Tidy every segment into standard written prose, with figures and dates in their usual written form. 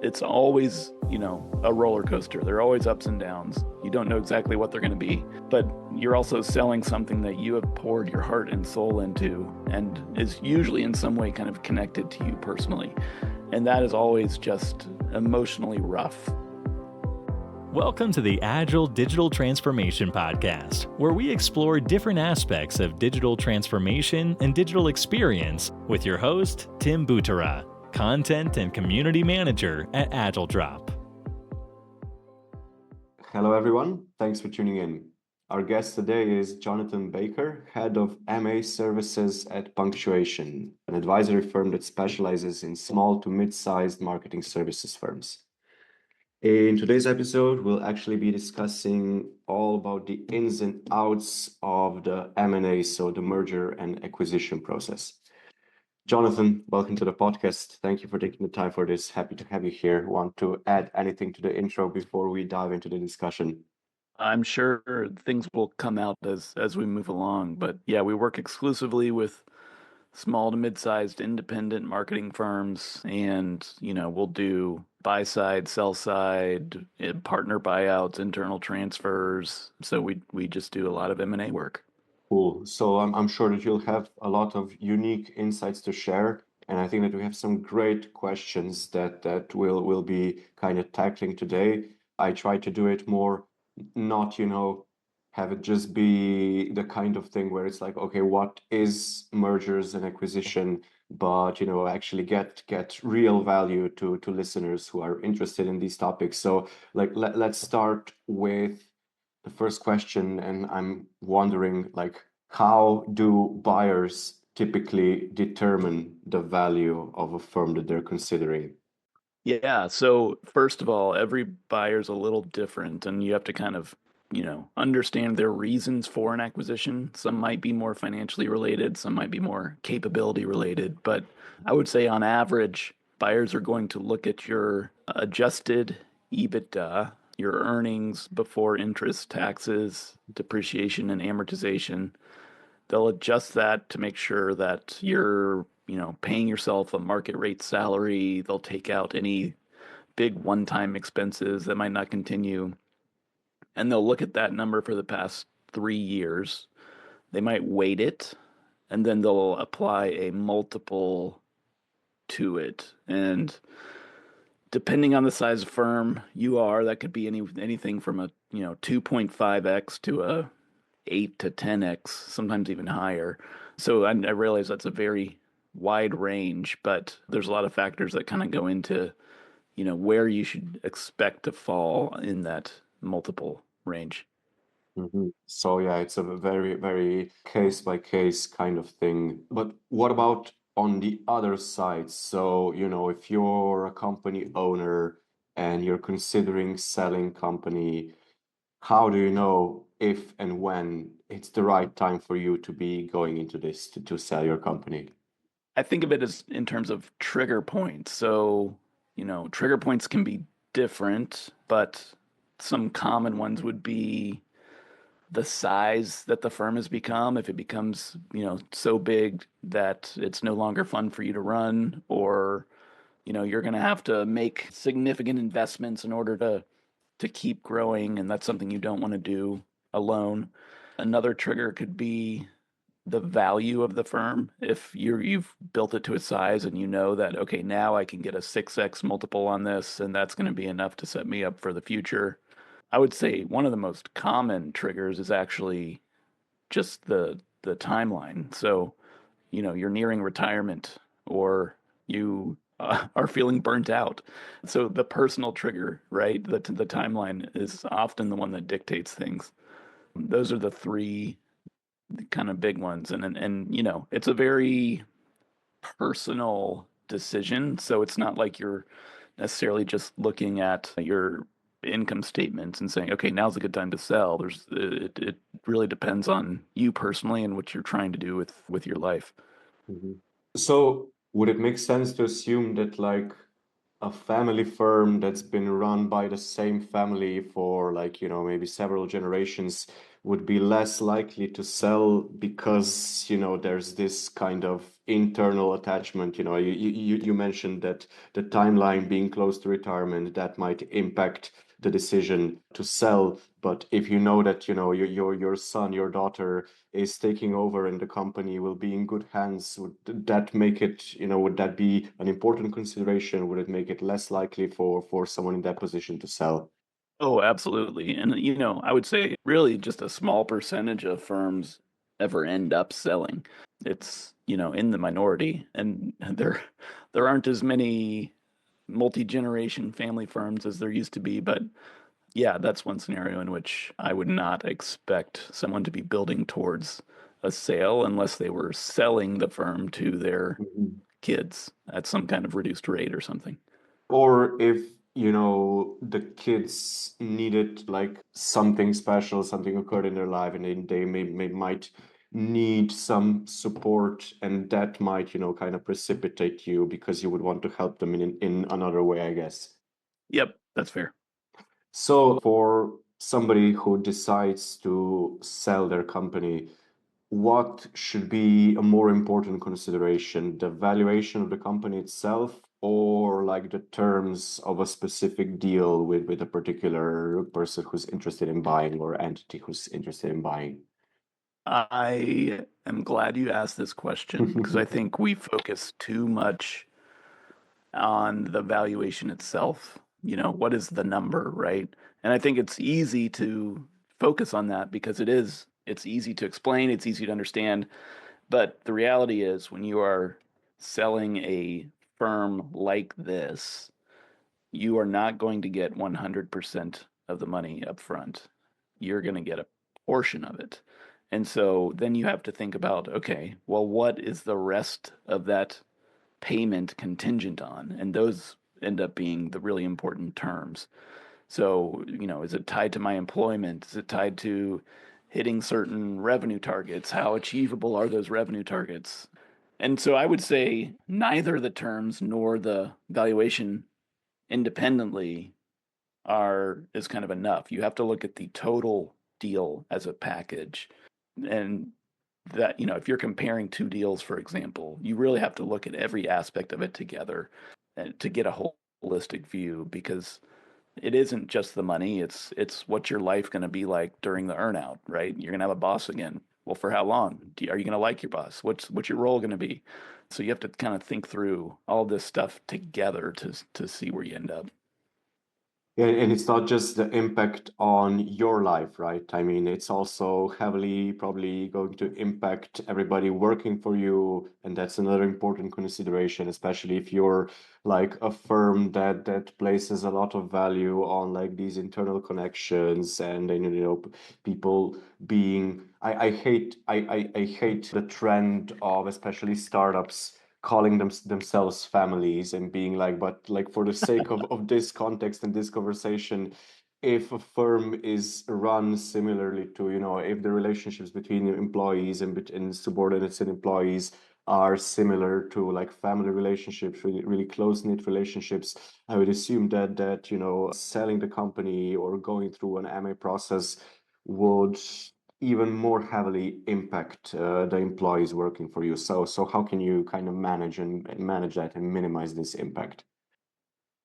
it's always, a roller coaster. There are always ups and downs. You don't know exactly what they're going to be, but you're also selling something that you have poured your heart and soul into and is usually in some way kind of connected to you personally. And that is always just emotionally rough. Welcome to the Agile Digital Transformation Podcast, where we explore different aspects of digital transformation and digital experience with your host, Tim Butera, Content and Community Manager at AgileDrop. Hello, everyone. Thanks for tuning in. Our guest today is Jonathan Baker, Head of MA Services at Punctuation, an advisory firm that specializes in small to mid-sized marketing services firms. In today's episode, we'll actually be discussing all about the ins and outs of the M&A, so the merger and acquisition process. Jonathan, welcome to the podcast. Thank you for taking the time for this. Happy to have you here. Want to add anything to the intro before we dive into the discussion? I'm sure things will come out as we move along, but yeah, we work exclusively with small to mid-sized independent marketing firms, and we'll do buy side, sell side, partner buyouts, internal transfers. So we just do a lot of M&A work. Cool. So I'm sure that you'll have a lot of unique insights to share, and I think that we have some great questions that we'll be kind of tackling today. I try to do it more, not have it just be the kind of thing where it's like, okay, what is mergers and acquisition, but actually get real value to listeners who are interested in these topics. So let's start with the first question, and I'm wondering, how do buyers typically determine the value of a firm that they're considering? Yeah, so first of all, every buyer's a little different, and you have to kind of, understand their reasons for an acquisition. Some might be more financially related, some might be more capability related, but I would say on average, buyers are going to look at your adjusted EBITDA, your earnings before interest, taxes, depreciation, and amortization. They'll adjust that to make sure that you're, paying yourself a market rate salary. They'll take out any big one-time expenses that might not continue, and they'll look at that number for the past 3 years. They might weight it, and then they'll apply a multiple to it. And depending on the size of firm you are, that could be anything from a 2.5x to a 8 to 10x, sometimes even higher. So I realize that's a very wide range, but there's a lot of factors that kind of go into, where you should expect to fall in that multiple range. So yeah, it's a very, very case by case kind of thing. But what about on the other side? So, if you're a company owner and you're considering selling company, how do you know if and when it's the right time for you to be going into this to sell your company? I think of it as in terms of trigger points. So, trigger points can be different, but some common ones would be the size that the firm has become. If it becomes, so big that it's no longer fun for you to run, or, you're going to have to make significant investments in order to keep growing, and that's something you don't want to do alone. Another trigger could be the value of the firm. If you've built it to a size and you know that, okay, now I can get a 6x multiple on this, and that's going to be enough to set me up for the future. I would say one of the most common triggers is actually just the timeline. So, you're nearing retirement, or you are feeling burnt out. So the personal trigger, right? The timeline is often the one that dictates things. Those are the three kind of big ones, and it's a very personal decision. So it's not like you're necessarily just looking at your income statements and saying, okay, now's a good time to sell. It really depends on you personally and what you're trying to do with your life. So would it make sense to assume that a family firm that's been run by the same family for maybe several generations would be less likely to sell because, there's this kind of internal attachment. You mentioned that the timeline being close to retirement, that might impact the decision to sell. But if you know that, your son, your daughter is taking over and the company will be in good hands, would that make it, would that be an important consideration? Would it make it less likely for someone in that position to sell? Oh, absolutely. And, I would say really just a small percentage of firms ever end up selling. It's, in the minority. And there aren't as many multi-generation family firms as there used to be. But yeah, that's one scenario in which I would not expect someone to be building towards a sale unless they were selling the firm to their Mhm. kids at some kind of reduced rate or something. Or if, the kids needed like something special, something occurred in their life, and they might need some support, and that might, kind of precipitate you because you would want to help them in another way, I guess. Yep, that's fair. So for somebody who decides to sell their company, what should be a more important consideration, the valuation of the company itself or like the terms of a specific deal with a particular person who's interested in buying or entity who's interested in buying? I am glad you asked this question because I think we focus too much on the valuation itself. What is the number, right? And I think it's easy to focus on that because it's easy to explain, it's easy to understand. But the reality is when you are selling a firm like this, you are not going to get 100% of the money up front. You're going to get a portion of it. And so then you have to think about, okay, well, what is the rest of that payment contingent on? And those end up being the really important terms. So, is it tied to my employment? Is it tied to hitting certain revenue targets? How achievable are those revenue targets? And so I would say neither the terms nor the valuation independently are is kind of enough. You have to look at the total deal as a package. And that, if you're comparing two deals, for example, you really have to look at every aspect of it together and to get a holistic view because it isn't just the money, it's what's your life going to be like during the earnout, right? You're going to have a boss again. Well, for how long? Are you going to like your boss? What's your role going to be? So you have to kind of think through all this stuff together to see where you end up. And it's not just the impact on your life, right? I mean, it's also heavily probably going to impact everybody working for you, and that's another important consideration, especially if you're like a firm that places a lot of value on like these internal connections and then people being. I hate the trend of especially startups calling themselves families and being like, but like for the sake of this context and this conversation, if a firm is run similarly to, if the relationships between employees and subordinates and employees are similar to like family relationships, really close-knit relationships, I would assume that selling the company or going through an MA process would even more heavily impact the employees working for you. So how can you kind of and manage that and minimize this impact?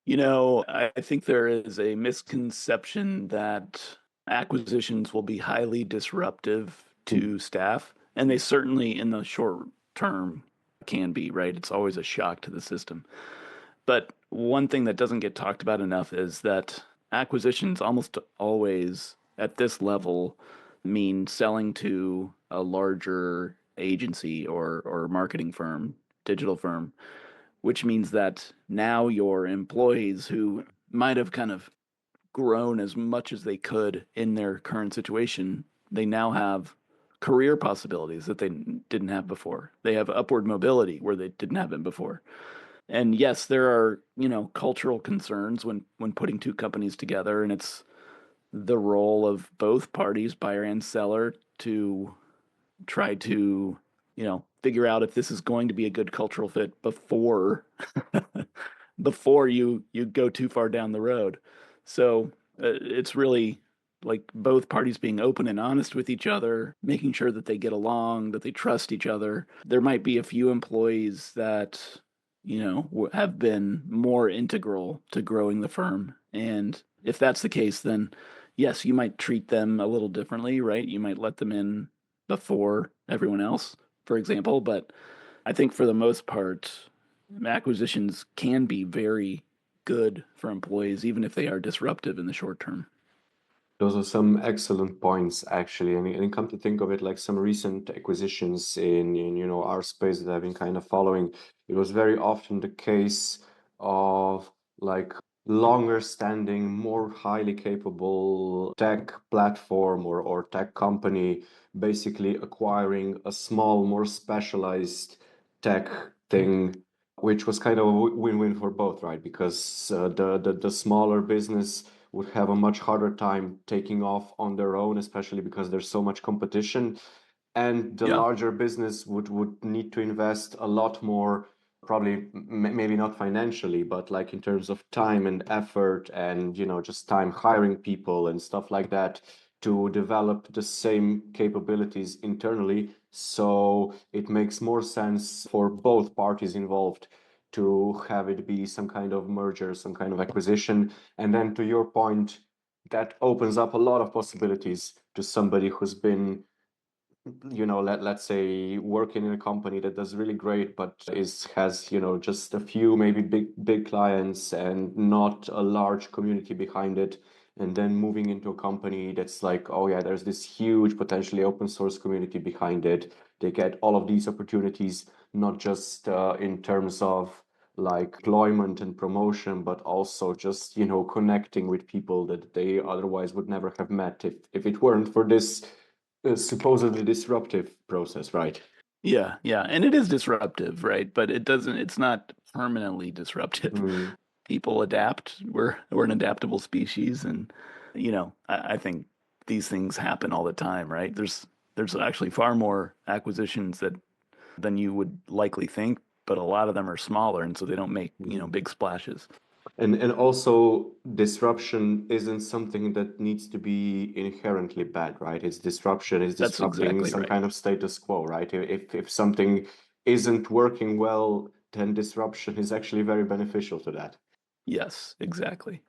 I think there is a misconception that acquisitions will be highly disruptive Hmm. to staff, and they certainly in the short term can be, right? It's always a shock to the system. But one thing that doesn't get talked about enough is that acquisitions almost always at this level mean selling to a larger agency or marketing firm, digital firm, which means that now your employees who might have kind of grown as much as they could in their current situation, they now have career possibilities that they didn't have before. They have upward mobility where they didn't have it before. And yes, there are, cultural concerns when putting two companies together, and it's the role of both parties, buyer and seller, to try to, figure out if this is going to be a good cultural fit before before you go too far down the road. So it's really like both parties being open and honest with each other, making sure that they get along, that they trust each other. There might be a few employees that, have been more integral to growing the firm. And if that's the case, then yes, you might treat them a little differently, right? You might let them in before everyone else, for example. But I think for the most part, acquisitions can be very good for employees, even if they are disruptive in the short term. Those are some excellent points, actually. And come to think of it, like some recent acquisitions in our space that I've been kind of following, it was very often the case of like longer standing, more highly capable tech platform or tech company basically acquiring a small, more specialized tech thing, which was kind of a win-win for both, right? Because the smaller business would have a much harder time taking off on their own, especially because there's so much competition. And the Yeah. larger business would need to invest a lot more, probably maybe not financially, but like in terms of time and effort and, just time hiring people and stuff like that to develop the same capabilities internally. So it makes more sense for both parties involved to have it be some kind of merger, some kind of acquisition. And then to your point, that opens up a lot of possibilities to somebody who's been, let's say working in a company that does really great, but has, just a few maybe big clients and not a large community behind it. And then moving into a company that's like, oh yeah, there's this huge potentially open source community behind it. They get all of these opportunities, not just in terms of like employment and promotion, but also just, connecting with people that they otherwise would never have met if it weren't for this supposedly disruptive process, right? Yeah, yeah. And it is disruptive, right? But it's not permanently disruptive. Mm. People adapt. We're an adaptable species, and I think these things happen all the time, right? There's actually far more acquisitions than you would likely think, but a lot of them are smaller, and so they don't make, Mm. big splashes. And also disruption isn't something that needs to be inherently bad, right? It's disruption is That's disrupting exactly some right. kind of status quo, right? If something isn't working well, then disruption is actually very beneficial to that. Yes, exactly.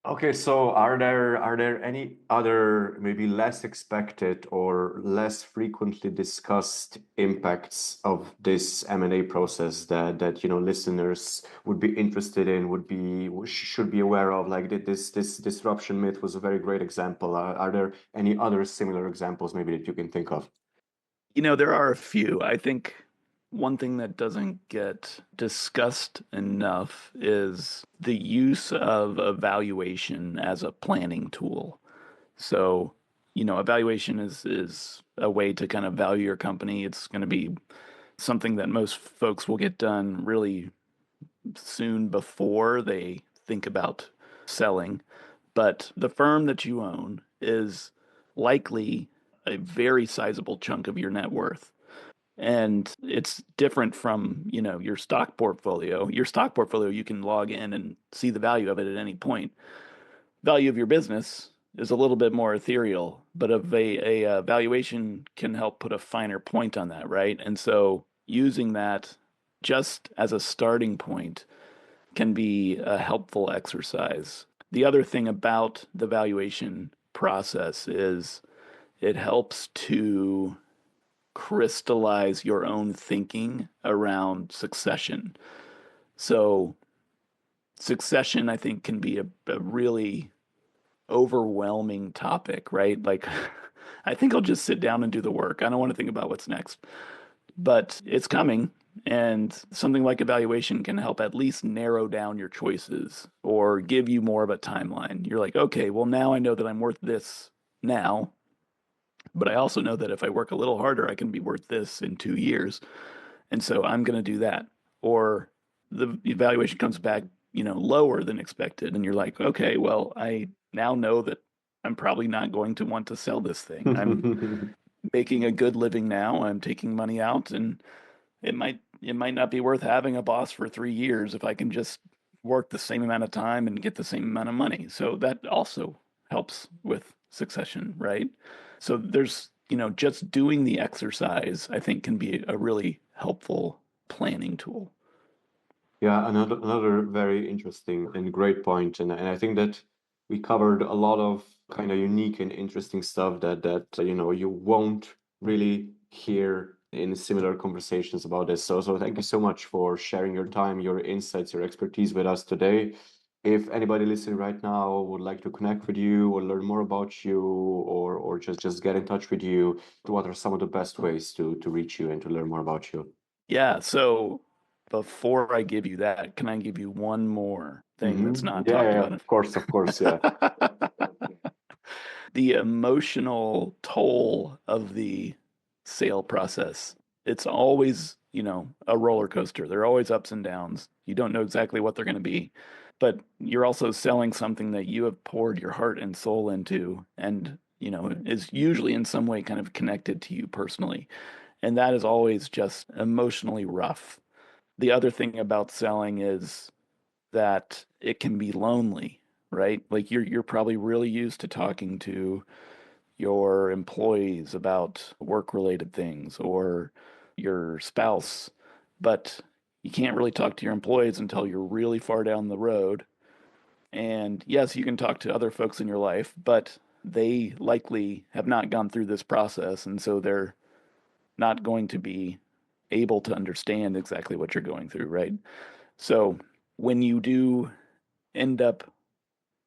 Okay, so are there any other maybe less expected or less frequently discussed impacts of this M&A process that listeners would be interested in, should be aware of? Like this disruption myth was a very great example. Are there any other similar examples maybe that you can think of? There are a few. I think one thing that doesn't get discussed enough is the use of evaluation as a planning tool. So, evaluation is a way to kind of value your company. It's going to be something that most folks will get done really soon before they think about selling. But the firm that you own is likely a very sizable chunk of your net worth. And it's different from, your stock portfolio. Your stock portfolio, you can log in and see the value of it at any point. Value of your business is a little bit more ethereal, but a valuation can help put a finer point on that, right? And so using that just as a starting point can be a helpful exercise. The other thing about the valuation process is it helps to crystallize your own thinking around succession. So, succession, I think, can be a really overwhelming topic, right? Like, I think I'll just sit down and do the work. I don't want to think about what's next, but it's coming. And something like evaluation can help at least narrow down your choices or give you more of a timeline. You're like, okay, well, now I know that I'm worth this now, but I also know that if I work a little harder, I can be worth this in 2 years. And so I'm going to do that. Or the evaluation comes back, lower than expected. And you're like, okay, well, I now know that I'm probably not going to want to sell this thing. I'm making a good living now. I'm taking money out, and it might not be worth having a boss for 3 years if I can just work the same amount of time and get the same amount of money. So that also helps with succession, right? So there's, just doing the exercise, I think can be a really helpful planning tool. Yeah, another very interesting and great point, and I think that we covered a lot of kind of unique and interesting stuff that you won't really hear in similar conversations about this. So thank you so much for sharing your time, your insights, your expertise with us today. If anybody listening right now would like to connect with you or learn more about you or just get in touch with you, what are some of the best ways to reach you and to learn more about you? Yeah, so before I give you that, can I give you one more thing that's not Yeah, talked yeah, about? of course, yeah. The emotional toll of the sale process. It's always, a roller coaster. There are always ups and downs. You don't know exactly what they're going to be, but you're also selling something that you have poured your heart and soul into and, is usually in some way kind of connected to you personally. And that is always just emotionally rough. The other thing about selling is that it can be lonely, right? Like you're probably really used to talking to your employees about work-related things or your spouse, but you can't really talk to your employees until you're really far down the road. And yes, you can talk to other folks in your life, but they likely have not gone through this process, and so they're not going to be able to understand exactly what you're going through, right? So when you do end up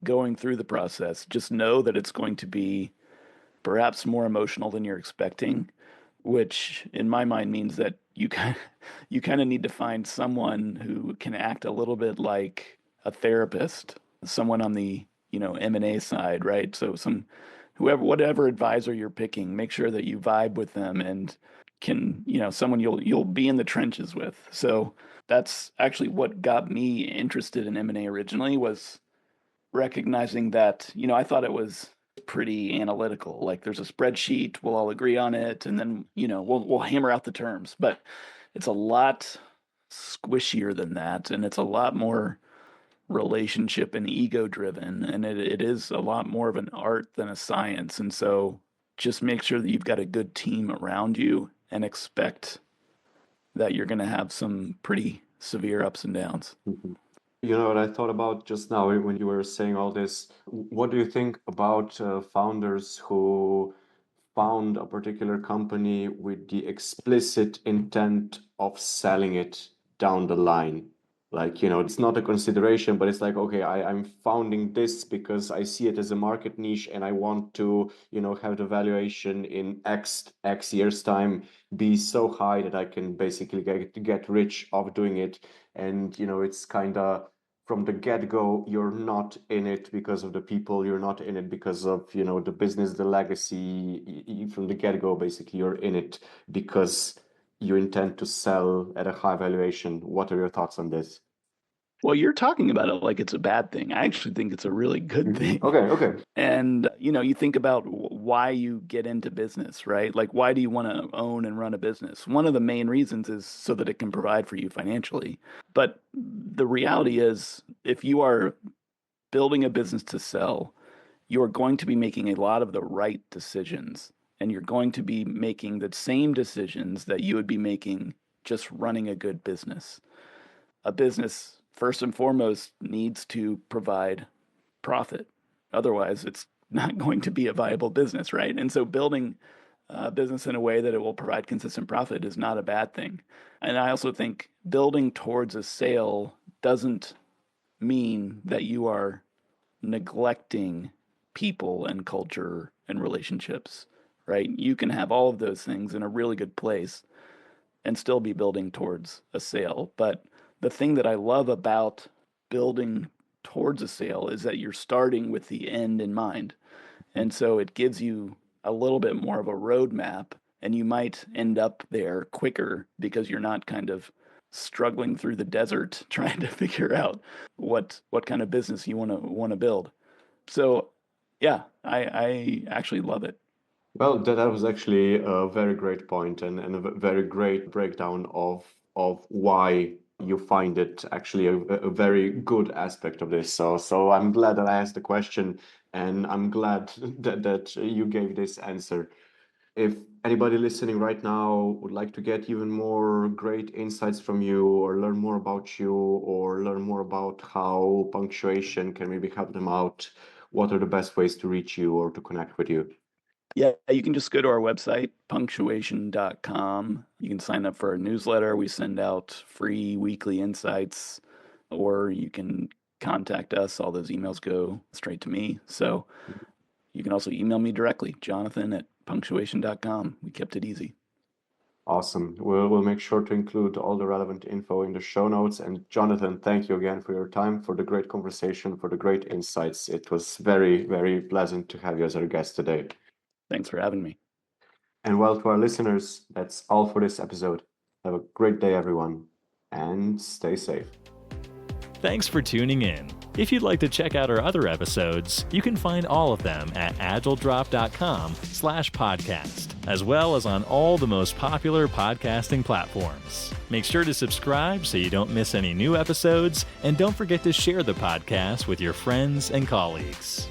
going through the process, just know that it's going to be perhaps more emotional than you're expecting, which in my mind means that you kind of need to find someone who can act a little bit like a therapist, someone on the, M&A side, right? So whatever advisor you're picking, make sure that you vibe with them and can, someone you'll be in the trenches with. So that's actually what got me interested in M&A originally was recognizing that, I thought it was pretty analytical. Like there's a spreadsheet, we'll all agree on it, and then, we'll hammer out the terms. But it's a lot squishier than that, and it's a lot more relationship and ego driven, and it is a lot more of an art than a science. And so just make sure that you've got a good team around you and expect that you're going to have some pretty severe ups and downs. Mhm. You know what I thought about just now when you were saying all this? What do you think about founders who found a particular company with the explicit intent of selling it down the line? Like, it's not a consideration, but it's like, okay, I'm founding this because I see it as a market niche and I want to, have the valuation in X years time be so high that I can basically get rich of doing it. And, it's kind of from the get-go, you're not in it because of the people, you're not in it because of, the business, the legacy. From the get-go, basically, you're in it because you intend to sell at a high valuation. What are your thoughts on this? Well, you're talking about it like it's a bad thing. I actually think it's a really good thing. Okay, okay. And, you think about why you get into business, right? Like, why do you want to own and run a business? One of the main reasons is so that it can provide for you financially. But the reality is, if you are building a business to sell, you're going to be making a lot of the right decisions. And you're going to be making the same decisions that you would be making just running a good business. A business, first and foremost, needs to provide profit. Otherwise, it's not going to be a viable business, right? And so building a business in a way that it will provide consistent profit is not a bad thing. And I also think building towards a sale doesn't mean that you are neglecting people and culture and relationships, right? You can have all of those things in a really good place and still be building towards a sale. But the thing that I love about building towards a sale is that you're starting with the end in mind. And so it gives you a little bit more of a roadmap, and you might end up there quicker because you're not kind of struggling through the desert trying to figure out what kind of business you want to build. So yeah, I actually love it. Well, that was actually a very great point and a very great breakdown of why you find it actually a very good aspect of this. So I'm glad that I asked the question, and I'm glad that you gave this answer. If anybody listening right now would like to get even more great insights from you, or learn more about you, or learn more about how punctuation can maybe help them out, what are the best ways to reach you or to connect with you? Yeah, you can just go to our website, punctuation.com. You can sign up for our newsletter. We send out free weekly insights, or you can contact us. All those emails go straight to me. So you can also email me directly, jonathan@punctuation.com. We kept it easy. Awesome. We'll make sure to include all the relevant info in the show notes. And Jonathan, thank you again for your time, for the great conversation, for the great insights. It was very, very pleasant to have you as our guest today. Thanks for having me. And well, to our listeners, that's all for this episode. Have a great day, everyone, and stay safe. Thanks for tuning in. If you'd like to check out our other episodes, you can find all of them at agiledrop.com/podcast, as well as on all the most popular podcasting platforms. Make sure to subscribe so you don't miss any new episodes, and don't forget to share the podcast with your friends and colleagues.